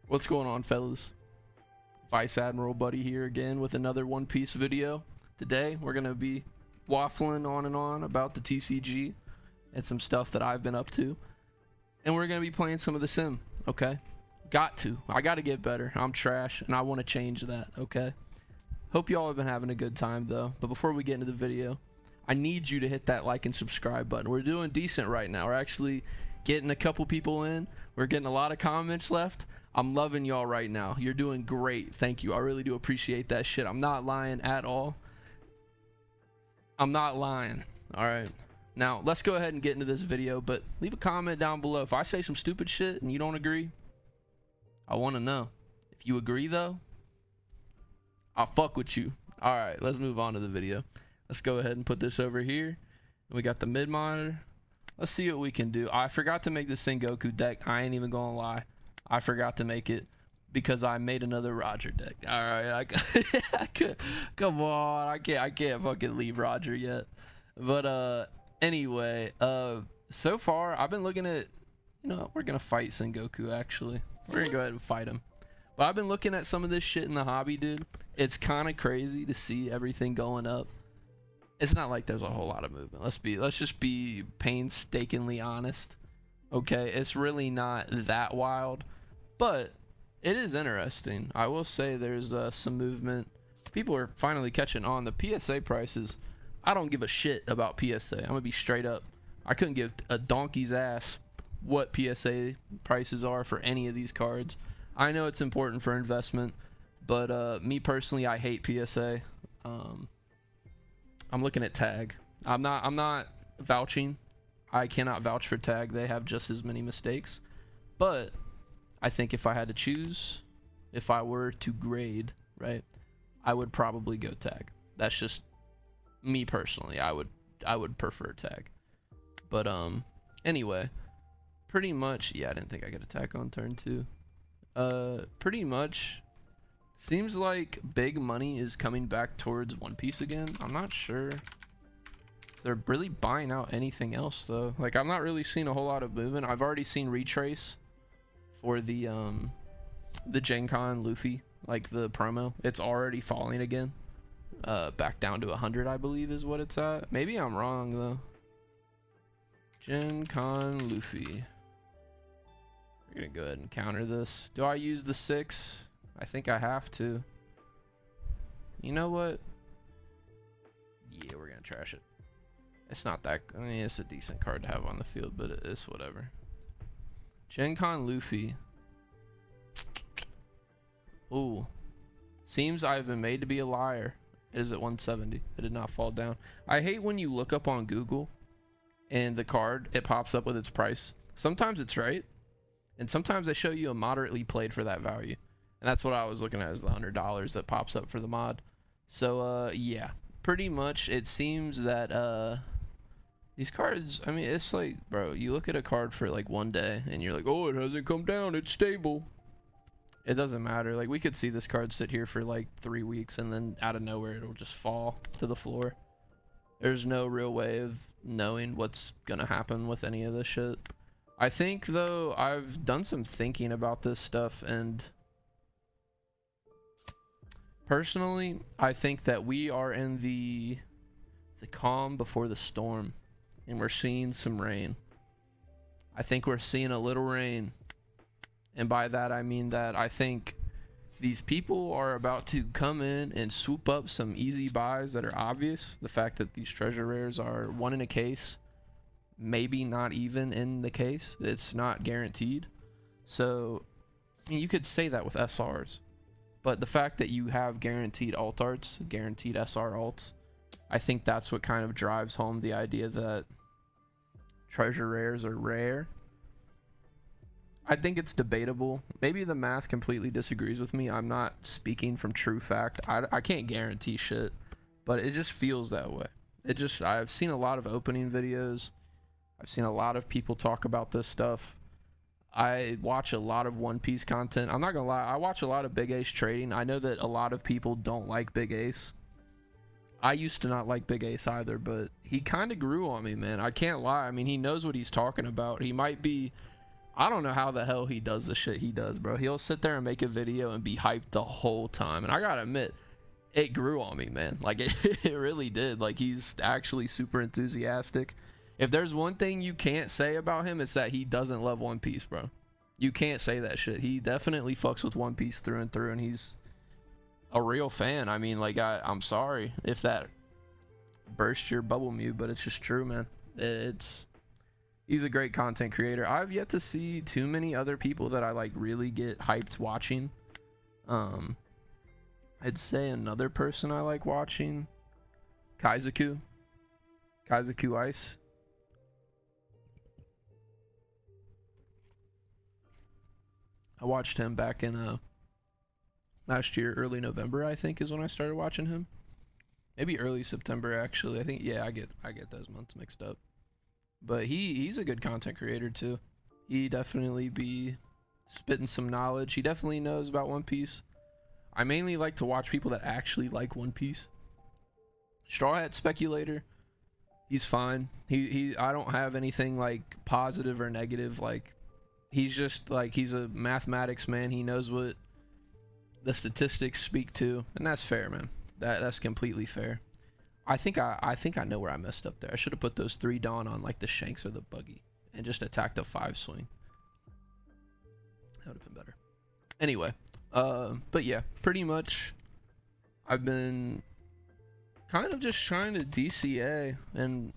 What's going on, fellas? Vice Admiral Buddy here again with another One Piece video. Today we're going to be waffling on and on about the TCG and some stuff that I've been up to. And we're going to be playing some of the sim, okay? I got to get better. I'm trash and I want to change that, okay? Hope y'all have been having a good time though. But before we get into the video, I need you to hit that like and subscribe button. We're doing decent right now. We're actually getting a couple people in. We're getting a lot of comments left. I'm loving y'all right now. You're doing great. Thank you. I really do appreciate that shit. I'm not lying at all. I'm not lying. Alright. Now, let's go ahead and get into this video, but leave a comment down below. If I say some stupid shit and you don't agree, I want to know. If you agree, though, I'll fuck with you. Alright, let's move on to the video. Let's go ahead and put this over here. We got the mid monitor. Let's see what we can do. I forgot to make the Sengoku deck. I ain't even gonna lie. I forgot to make it because I made another Roger deck. Alright, come on. I can't fucking leave Roger yet. But anyway, so far I've been looking at, we're gonna fight Sengoku actually. We're gonna go ahead and fight him. But I've been looking at some of this shit in the hobby, dude. It's kind of crazy to see everything going up. It's not like there's a whole lot of movement. Let's just be painstakingly honest. Okay, it's really not that wild, but it is interesting. I will say there's some movement. People are finally catching on. The PSA prices, I don't give a shit about PSA. I'm gonna be straight up. I couldn't give a donkey's ass what PSA prices are for any of these cards. I know it's important for investment, but me personally, I hate PSA. I'm looking at Tag. I'm not vouching. I cannot vouch for Tag. They have just as many mistakes. But I think if I had to choose, if I were to grade, right, I would probably go Tag. That's just me personally. I would prefer Tag. But anyway, pretty much, yeah, I didn't think I could attack on turn 2. Pretty much seems like big money is coming back towards One Piece again. I'm not sure if they're really buying out anything else though. Like, I'm not really seeing a whole lot of movement. I've already seen retrace for the Gen Con Luffy, like the promo. It's already falling again. Back down to 100, I believe is what it's at. Maybe I'm wrong though. Gen Con Luffy. We're gonna go ahead and counter this. Do I use the 6? I think I have to. You know what? Yeah, we're gonna trash it. It's not that, I mean, it's a decent card to have on the field, but it's whatever. Gen Con Luffy. Ooh. Seems I've been made to be a liar. It is at 170. It did not fall down. I hate when you look up on Google and the card, it pops up with its price. Sometimes it's right, and sometimes they show you a moderately played for that value. And that's what I was looking at, is the $100 that pops up for the mod. So yeah, pretty much it seems that these cards, I mean, it's like, bro, you look at a card for like one day and you're like, oh, it hasn't come down, it's stable. It doesn't matter. Like, we could see this card sit here for like 3 weeks and then out of nowhere it'll just fall to the floor. There's no real way of knowing what's gonna happen with any of this shit. I think though, I've done some thinking about this stuff, and personally, I think that we are in the calm before the storm, and we're seeing some rain. I think we're seeing a little rain, and by that I mean that I think these people are about to come in and swoop up some easy buys that are obvious. The fact that these treasure rares are one in a case, maybe not even in the case. It's not guaranteed. So, I mean, you could say that with SRs. But the fact that you have guaranteed alt arts, guaranteed SR alts, I think that's what kind of drives home the idea that treasure rares are rare. I think it's debatable. Maybe the math completely disagrees with me. I'm not speaking from true fact. I can't guarantee shit, but it just feels that way. I've seen a lot of opening videos. I've seen a lot of people talk about this stuff. I watch a lot of One Piece content. I'm not gonna lie, I watch a lot of Big Ace trading. I know that a lot of people don't like Big Ace. I used to not like Big Ace either, but he kind of grew on me, man. I can't lie. I mean, he knows what he's talking about. He might be, I don't know how the hell he does the shit he does, bro. He'll sit there and make a video and be hyped the whole time. And I gotta admit, it grew on me, man. Like, it really did. Like, he's actually super enthusiastic. If there's one thing you can't say about him, it's that he doesn't love One Piece, bro. You can't say that shit. He definitely fucks with One Piece through and through, and he's a real fan. I mean, like, I'm sorry if that burst your bubble mute, but it's just true, man. He's a great content creator. I've yet to see too many other people that I like really get hyped watching. I'd say another person I like watching, Kaizaku Ice. I watched him back in last year, early November, I think is when I started watching him. Maybe early September, actually. I think, yeah, I get those months mixed up. But he's a good content creator too. He definitely be spitting some knowledge. He definitely knows about One Piece. I mainly like to watch people that actually like One Piece. Straw Hat Speculator, he's fine. I don't have anything like positive or negative. Like, he's just like, he's a mathematics man. He knows what the statistics speak to, and that's fair, man. That's completely fair. I think I know where I messed up there. I should have put those 3 Dawn on like the Shanks or the Buggy and just attacked a 5 swing. That would have been better. Anyway, but yeah, pretty much I've been kind of just trying to DCA, and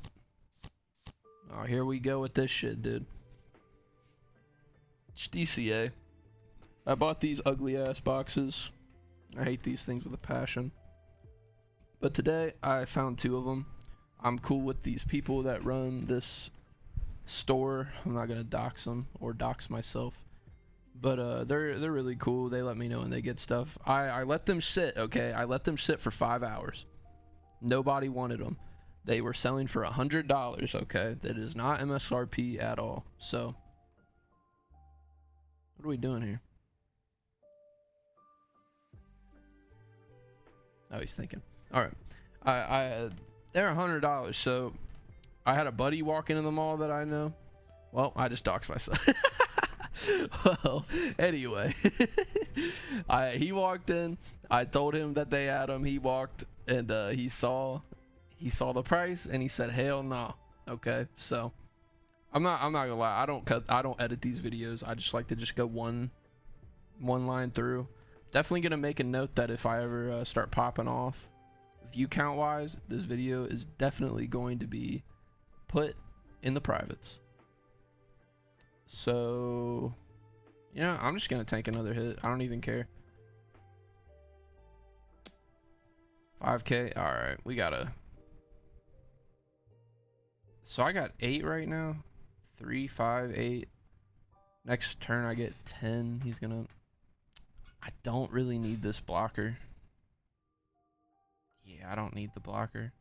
oh, here we go with this shit, dude. Just DCA. I bought these ugly ass boxes. I hate these things with a passion. But today I found 2 of them. I'm cool with these people that run this store. I'm not gonna dox them or dox myself, but they're really cool. They let me know when they get stuff. I let them sit. Okay, I let them sit for 5 hours. Nobody wanted them. They were selling for $100. Okay, that is not MSRP at all. So what are we doing here? Oh, he's thinking. All right, they're $100. So I had a buddy walk into the mall that I know. Well, I just doxed myself. Well, anyway, he walked in. I told him that they had them. He walked and he saw the price and he said, "Hell no." Okay, so I'm not gonna lie. I don't edit these videos. I just like to just go one line through. Definitely gonna make a note that if I ever start popping off, view count wise, this video is definitely going to be put in the privates. So yeah, I'm just gonna tank another hit. I don't even care. 5k. All right, we gotta. So I got 8 right now. 3, 5, 8. Next turn I get 10. He's gonna. I don't really need this blocker. Yeah, I don't need the blocker.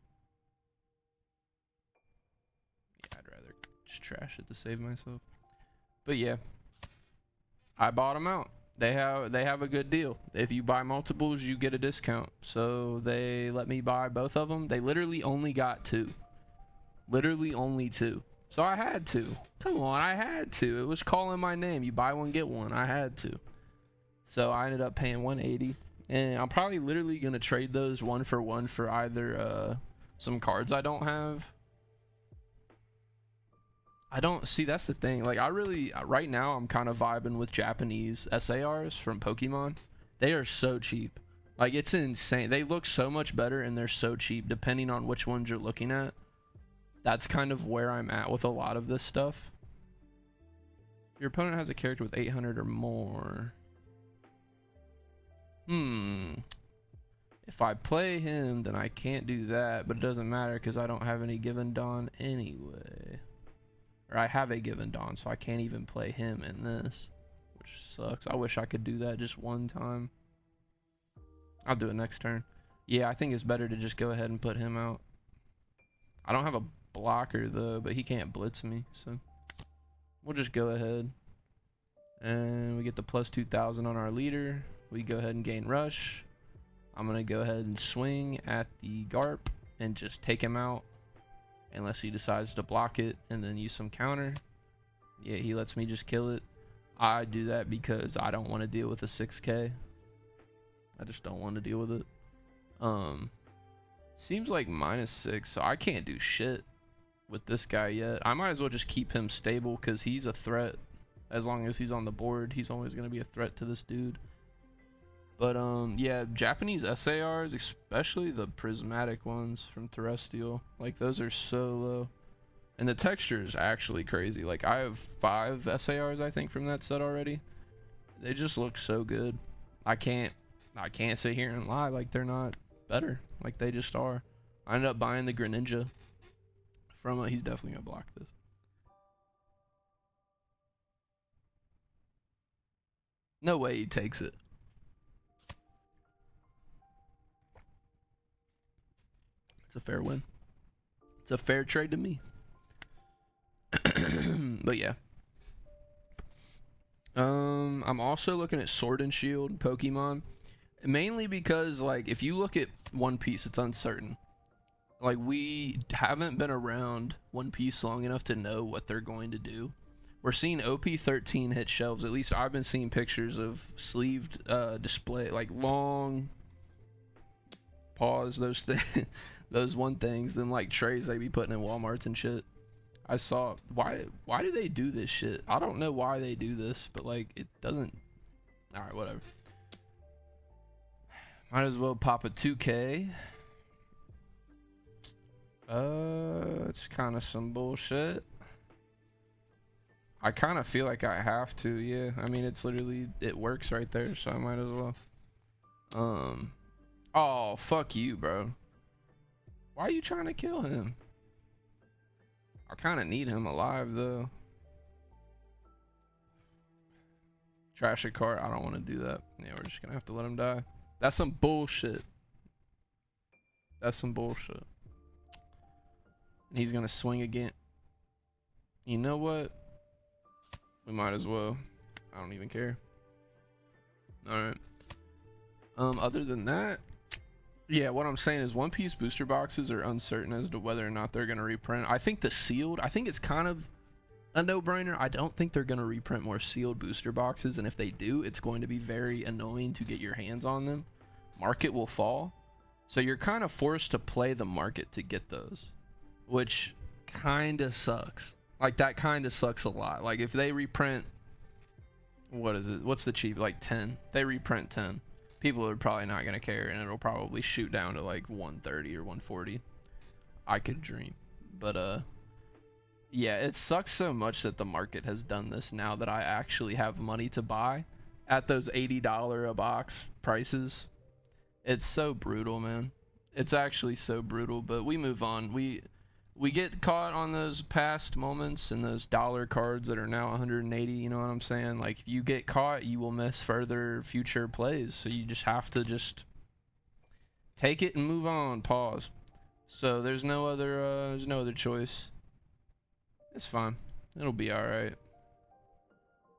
Yeah, I'd rather just trash it to save myself. But yeah, I bought them out. They have a good deal. If you buy multiples, you get a discount. So they let me buy both of them. They literally only got 2. Literally only 2. So I had to. Come on, I had to. It was calling my name. You buy one, get one. I had to. So I ended up paying 180. And I'm probably literally going to trade those 1 for 1 for either some cards I don't have. I don't see, that's the thing. Like, I really, right now, I'm kind of vibing with Japanese SARs from Pokemon. They are so cheap. Like, it's insane. They look so much better and they're so cheap depending on which ones you're looking at. That's kind of where I'm at with a lot of this stuff. Your opponent has a character with 800 or more. If I play him, then I can't do that, but it doesn't matter because I don't have any given Dawn anyway. Or I have a given Dawn, so I can't even play him in this, which sucks. I wish I could do that just one time. I'll do it next turn. Yeah, I think it's better to just go ahead and put him out. I don't have a blocker though, but he can't blitz me, so we'll just go ahead. And we get the plus 2,000 on our leader. We go ahead and gain rush. I'm going to go ahead and swing at the Garp and just take him out. Unless he decides to block it and then use some counter. Yeah, he lets me just kill it. I do that because I don't want to deal with a 6K. I just don't want to deal with it. Seems like -6, so I can't do shit with this guy yet. I might as well just keep him stable because he's a threat. As long as he's on the board, he's always going to be a threat to this dude. But yeah, Japanese SARs, especially the prismatic ones from Terrestrial, like those are so low. And the texture is actually crazy. Like I have 5 SARs I think from that set already. They just look so good. I can't sit here and lie like they're not better. Like they just are. I ended up buying the Greninja from he's definitely gonna block this. No way he takes it. It's a fair win. It's a fair trade to me. But yeah. I'm also looking at Sword and Shield Pokemon. Mainly because, like, if you look at One Piece, it's uncertain. Like, we haven't been around One Piece long enough to know what they're going to do. We're seeing OP13 hit shelves. At least I've been seeing pictures of sleeved display, like long pause, those things, those one things, then like trays they be putting in Walmarts and shit. I saw why do they do this shit? I don't know why they do this, but like it doesn't. All right, whatever. Might as well pop a 2K. It's kind of some bullshit. I kind of feel like I have to, yeah. I mean, it's literally, it works right there, so I might as well. Oh, fuck you, bro. Why are you trying to kill him? I kind of need him alive, though. Trash a cart, I don't want to do that. Yeah, we're just gonna have to let him die. That's some bullshit. That's some bullshit. He's gonna swing again. You know what? We might as well. I don't even care. Alright. Other than that, yeah, what I'm saying is One Piece booster boxes are uncertain as to whether or not they're gonna reprint. I think the sealed, I think it's kind of a no-brainer. I don't think they're gonna reprint more sealed booster boxes, and if they do, it's going to be very annoying to get your hands on them. Market will fall. So you're kind of forced to play the market to get those, which kind of sucks. Like, that kind of sucks a lot. Like, if they reprint, what is it? What's the cheap? Like 10. They reprint 10. People are probably not going to care, and it'll probably shoot down to like 130 or 140. I could dream. But, yeah, it sucks so much that the market has done this now that I actually have money to buy at those $80 a box prices. It's so brutal, man. It's actually so brutal, but we move on. We get caught on those past moments and those dollar cards that are now 180, you know what I'm saying? Like, if you get caught, you will miss further future plays, so you just have to just take it and move on, pause. So there's no other choice. It's fine. It'll be alright.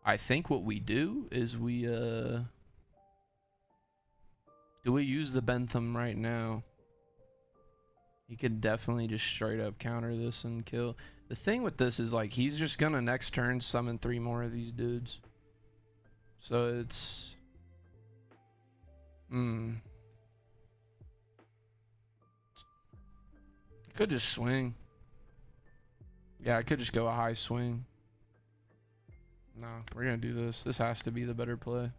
I think what we do is we, do we use the Bentham right now? He could definitely just straight up counter this and kill. The thing with this is, like, he's just gonna next turn summon 3 more of these dudes. So it's... Could just swing. Yeah, I could just go a high swing. No, we're gonna do this. This has to be the better play.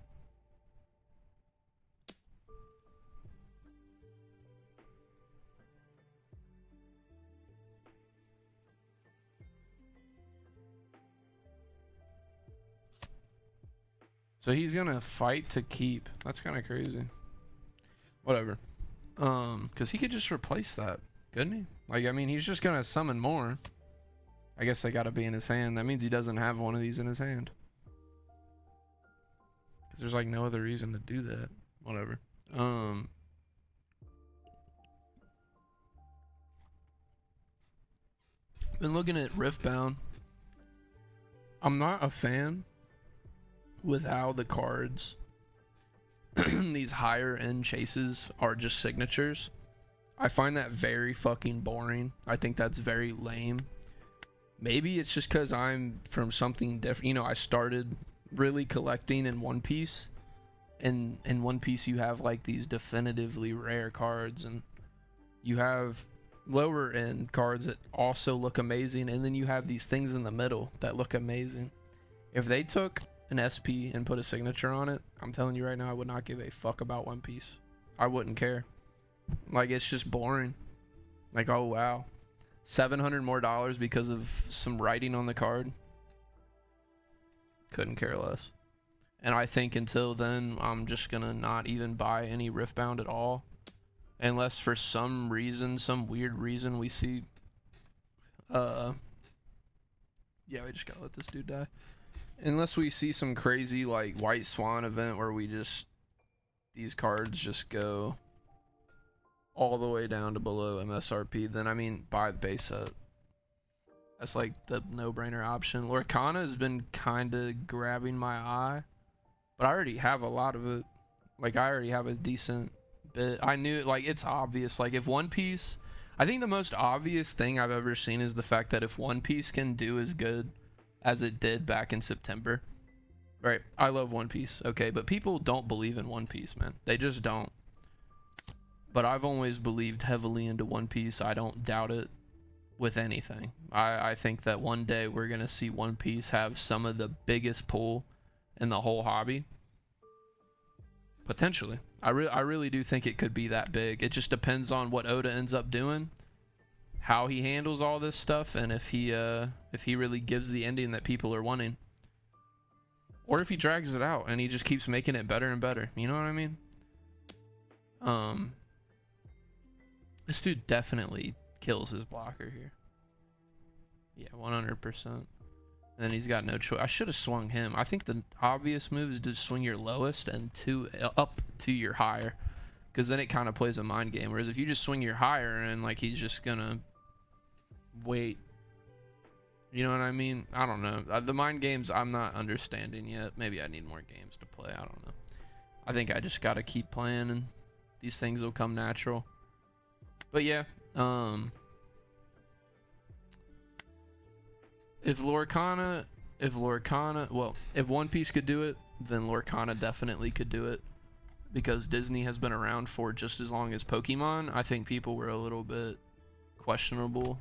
So he's gonna fight to keep. That's kind of crazy. Whatever. Because he could just replace that, couldn't he? Like, I mean, he's just gonna summon more. I guess they gotta be in his hand. That means he doesn't have one of these in his hand. Because there's like no other reason to do that. Whatever. Been looking at Riftbound. I'm not a fan with how the cards, these higher end chases are just signatures. I find that very fucking boring. I think that's very lame. Maybe it's just because I'm from something different. You know, I started really collecting in One Piece, in One Piece you have like these definitively rare cards, and you have lower end cards that also look amazing, and then you have these things in the middle that look amazing. If they took an SP and put a signature on it, I'm telling you right now, I would not give a fuck about One Piece. I wouldn't care. Like, it's just boring. Like, oh wow, $700 more because of some writing on the card. Couldn't care less. And I think until then, I'm just gonna not even buy any Riftbound at all, unless for some reason, some weird reason, we see yeah, we just gotta let this dude die. Unless we see some crazy like White Swan event where we just, these cards just go all the way down to below MSRP, then I mean buy the base set. That's like the no-brainer option. Lorcana has been kinda grabbing my eye, but I already have a lot of it. Like, I already have a decent bit. I knew, like, it's obvious. Like, if One Piece, I think the most obvious thing I've ever seen is the fact that if One Piece can do as good as it did back in September, right? I love One Piece, okay, but people don't believe in One Piece, man. They just don't. But I've always believed heavily into One Piece. I don't doubt it with anything. I think that one day we're gonna see One Piece have some of the biggest pull in the whole hobby. Potentially. I really do think it could be that big. It just depends on what Oda ends up doing, how he handles all this stuff, and if he really gives the ending that people are wanting. Or if he drags it out and he just keeps making it better and better. You know what I mean? This dude definitely kills his blocker here. Yeah, 100%. And then he's got no choice. I should have swung him. I think the obvious move is to swing your lowest and up to your higher, because then it kind of plays a mind game. Whereas if you just swing your higher and like he's just gonna wait. You know what I mean? I don't know. The mind games I'm not understanding yet. Maybe I need more games to play. I don't know. I think I just gotta keep playing and these things will come natural. But yeah, if One Piece could do it, then Lorcana definitely could do it, because Disney has been around for just as long as Pokemon. I think people were a little bit questionable.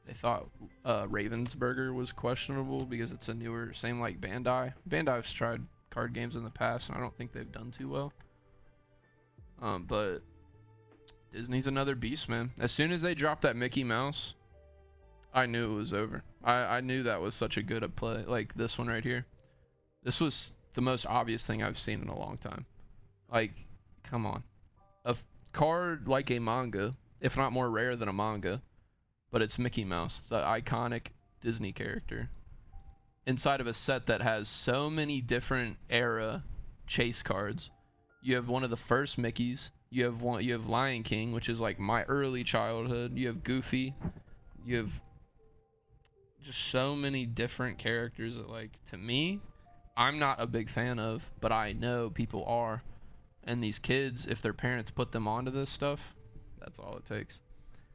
They thought Ravensburger was questionable because it's a newer, same like Bandai. Bandai's tried card games in the past, and I don't think they've done too well. But Disney's another beast, man. As soon as they dropped that Mickey Mouse, I knew it was over. I knew that was such a good play. Like this one right here. This was the most obvious thing I've seen in a long time. Like, come on. A card like a manga, if not more rare than a manga, but it's Mickey Mouse, the iconic Disney character, inside of a set that has so many different era chase cards. You have one of the first Mickeys. You have Lion King, which is like my early childhood. You have Goofy. You have just so many different characters that, like, to me, I'm not a big fan of, but I know people are. And these kids, if their parents put them onto this stuff, that's all it takes.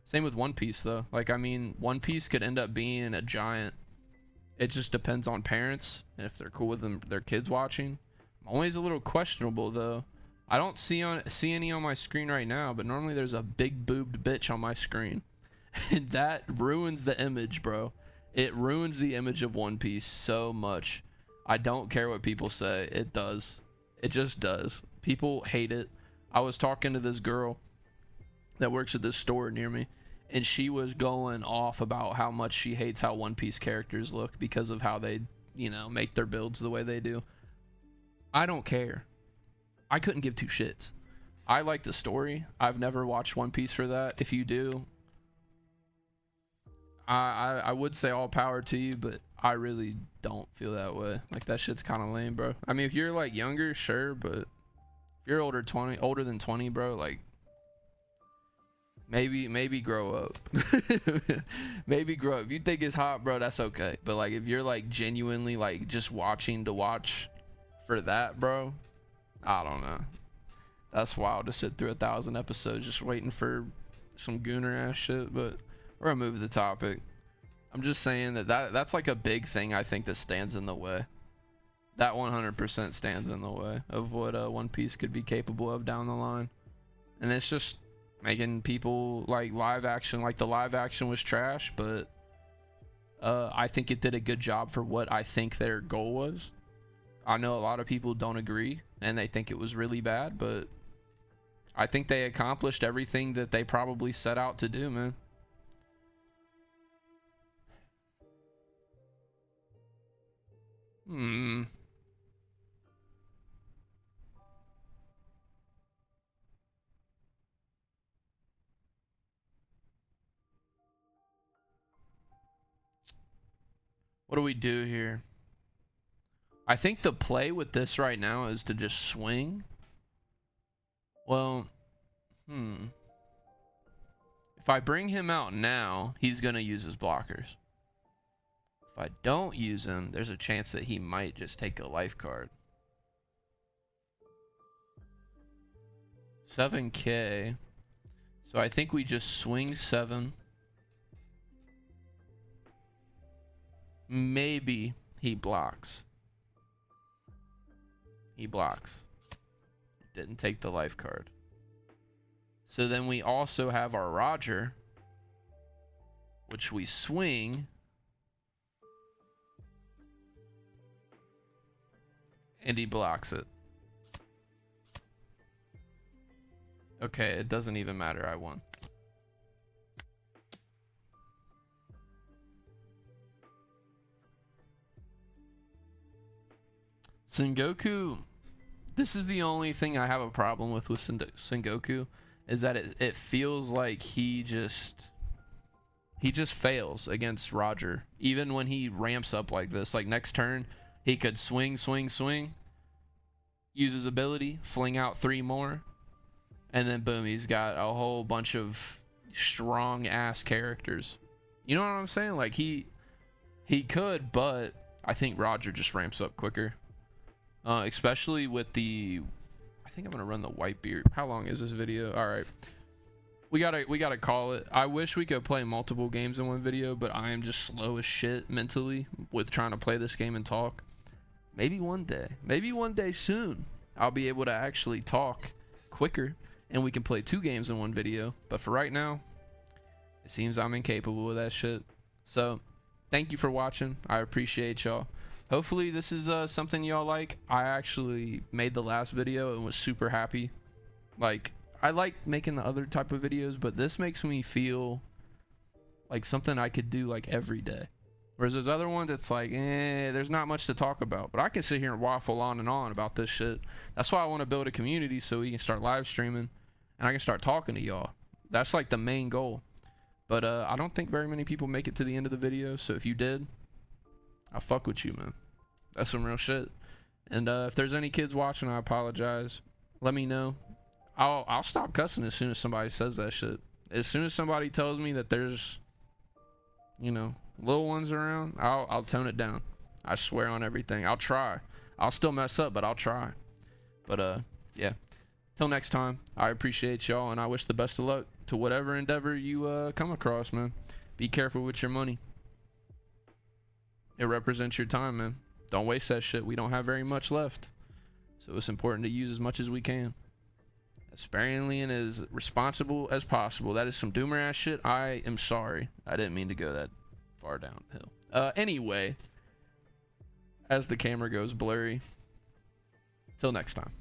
Same with One Piece, though. Like, I mean, One Piece could end up being a giant. It just depends on parents and if they're cool with them, their kids watching. I'm always a little questionable, though. I don't see any on my screen right now, but normally there's a big boobed bitch on my screen. And that ruins the image, bro. It ruins the image of One Piece so much. I don't care what people say. It does. It just does. People hate it. I was talking to this girl that works at this store near me, and she was going off about how much she hates how One Piece characters look because of how they, you know, make their builds the way they do. I don't care. I couldn't give two shits. I like the story. I've never watched One Piece for that. If you do, I would say all power to you, but I really don't feel that way. Like, that shit's kind of lame, bro. I mean, if you're like younger, sure, but if you're older than 20, bro, like, maybe grow up. Maybe grow up. If you think it's hot, bro, that's okay. But like, if you're like genuinely like just watching to watch for that, bro, I don't know. That's wild to sit through 1,000 episodes just waiting for some gooner ass shit. But we're gonna move the topic. I'm just saying that's like a big thing I think that stands in the way. That 100% stands in the way of what One Piece could be capable of down the line. And it's just making people like live action, like the live action was trash, but I think it did a good job for what I think their goal was. I know a lot of people don't agree and they think it was really bad, but I think they accomplished everything that they probably set out to do, man. What do we do here? I think the play with this right now is to just swing. Well, if I bring him out now, he's going to use his blockers. If I don't use him, there's a chance that he might just take a life card. 7k. So I think we just swing 7. Maybe he blocks. He blocks. Didn't take the life card. So then we also have our Roger, which we swing. And he blocks it. Okay, it doesn't even matter. I won. Sengoku, this is the only thing I have a problem with Sengoku, is that it feels like he just fails against Roger. Even when he ramps up like this, like next turn, he could swing, use his ability, fling out 3 more, and then boom, he's got a whole bunch of strong ass characters. You know what I'm saying? Like he could, but I think Roger just ramps up quicker. Especially with the, I think I'm gonna run the Whitebeard. How long is this video? All right, we gotta call it. I wish we could play multiple games in one video, but I am just slow as shit mentally with trying to play this game and talk. Maybe one day soon, I'll be able to actually talk quicker and we can play 2 games in one video. But for right now, it seems I'm incapable of that shit. So thank you for watching. I appreciate y'all. Hopefully this is something y'all like. I actually made the last video and was super happy. Like, I like making the other type of videos, but this makes me feel like something I could do like every day. Whereas those other ones, it's like, there's not much to talk about. But I can sit here and waffle on and on about this shit. That's why I want to build a community so we can start live streaming and I can start talking to y'all. That's like the main goal. But I don't think very many people make it to the end of the video. So if you did, I fuck with you, man. That's some real shit. And if there's any kids watching, I apologize. Let me know. I'll stop cussing as soon as somebody says that shit. As soon as somebody tells me that there's, you know, little ones around, I'll tone it down. I swear on everything. I'll try. I'll still mess up, but I'll try. But yeah. Till next time, I appreciate y'all and I wish the best of luck to whatever endeavor you come across, man. Be careful with your money. It represents your time, man. Don't waste that shit. We don't have very much left. So it's important to use as much as we can. As sparingly and as responsible as possible. That is some doomer ass shit. I am sorry. I didn't mean to go that far downhill. Anyway, as the camera goes blurry, till next time.